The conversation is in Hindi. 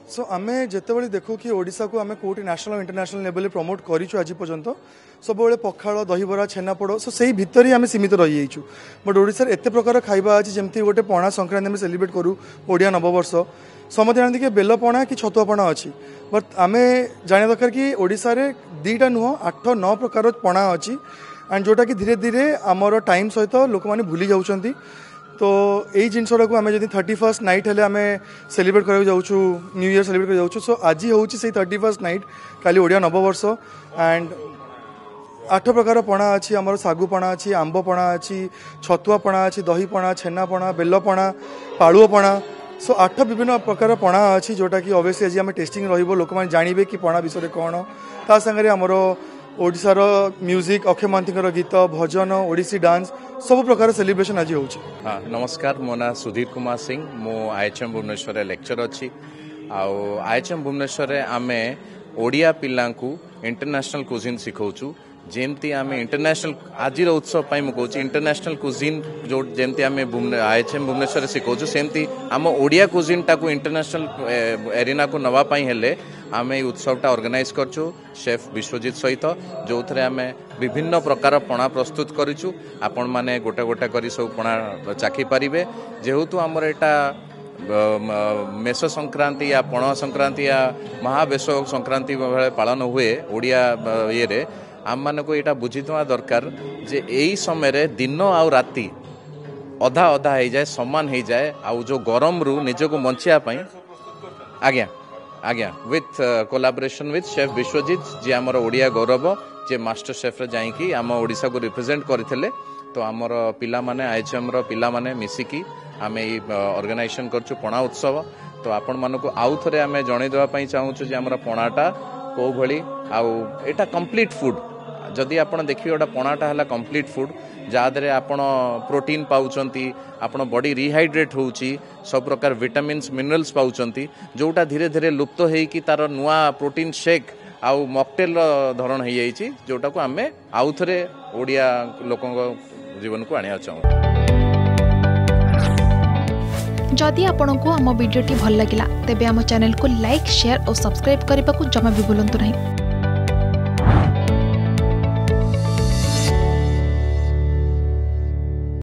सो आम जिते देखू कि ओडिशा को आम कौटी नेशनल इंटरनेशनल लेवल प्रमोट करूँ आज पर्यंत सब पखाड़ दहीबरा छेनापोड़ सो से भितर ही आम सीमित रही जाइए बट ओडिशा एत प्रकार खाଇବା अच्छी जमी गोटे पणा संक्रांति में सेलिब्रेट करूँ ओडिया नववर्ष समझते जानते कि बेल पणा कि छतुआ पणा अच्छी बट आम जाना दरकार कि ओडिशा रे दीटा नुह 8-9 प्रकार पणा अच्छी एंड जोटा कि धीरे धीरे आमर टाइम सहित लोक मैंने भूली जाऊँच तो यही जिनसा को आम जब 31st नाइट हेल्ले आम सेलिब्रेट कर न्यू ईयर सेलिब्रेट कर सो आज हूँ से 31st नाइट काली ओडिया नववर्ष एंड 8 प्रकार पणा अच्छी आमर सागु पणा अच्छी आंब पणा अच्छी छतुआ पणा अच्छी दही पणा छेना पणा बेल पणा पालुओ पणा सो 8 विभिन्न प्रकार पणा अच्छी जोटा कि ऑब्वियसली आज आम टेस्टिंग रहिबो लोक माने जानिबे कि पणा विषय कौन ता संगे आमर ओडिशार म्यूजिक अक्षय महांती गीत भजन ओडिसी डांस सब प्रकार सेलिब्रेशन आज होची। हाँ नमस्कार मो ना सुधीर कुमार सिंह मो आईएचएम भुवनेश्वर लेक्चर अच्छी आईएचएम भुवनेश्वर आमे ओडिया पिला इंटरनेशनल कुजिन शिखौचु जेमती आम इंटरनेशनल आज उत्सव कहूँ इंटरनेशनल कुजिन जो जमती आम आईएचएम भुवनेश्वर शिखौचु सेमती आम ओडिया कुजिन टाकू इंटरनेशनल एरिना को नवापाई हेले आम ये उत्सवटा ऑर्गेनाइज करछु शेफ विश्वजीत सहित जो थे आम विभिन्न प्रकार पणा प्रस्तुत करूँ आपण माने गोटे गोटे करी सब पणा चाखी पारिबे जेहेतु आमर एटा मेष संक्रांति या पणा संक्रांति या महावेश संक्रांति भाई पालन हुए ओडिया ये आम मान को यहाँ बुझीवा दरकार जे यही समय दिन आउ राति अधा अधा हो जाए समान हो जाए आउ जो गरम रु निजको बचापी आज्ञा आज्ञा with collaboration with chef Biswajit ji आमर ओडिया गौरव जे मास्टर शेफ रे जाइकी आम ओडिशा को रिप्रेजेंट करथिले तो आमर पिला माने आईएचएम रो पिला माने मिसिकी आमे ऑर्गेनाइजेशन करछु पणा उत्सव तो आपण मानको आउ थरे आमे जणै देवा पई चाहूछु जे आमर पणाटा को भली आउ एटा कंप्लीट फूड जदि आपण देखिए ओटा पणाटा हला कंप्लीट फूड जहाँदे आपण प्रोटीन पाउचंती आपण बॉडी रिहाइड्रेट होउची सब प्रकार विटामिन्स मिनरल्स पाउचंती जोटा धीरे धीरे लुप्त होईकी तार नुआ प्रोटीन शेक आउ मॉकटेल धरण हो जाइए जोटा को आमे आउ थरे ओडिया लोकों जीवन को आनिया चाहूँ। जदि आपंक आम भिडी भल लगा तेब आम चैनल को लाइक शेयर और सब्सक्राइब करने को जमा भी भूलु नहीं।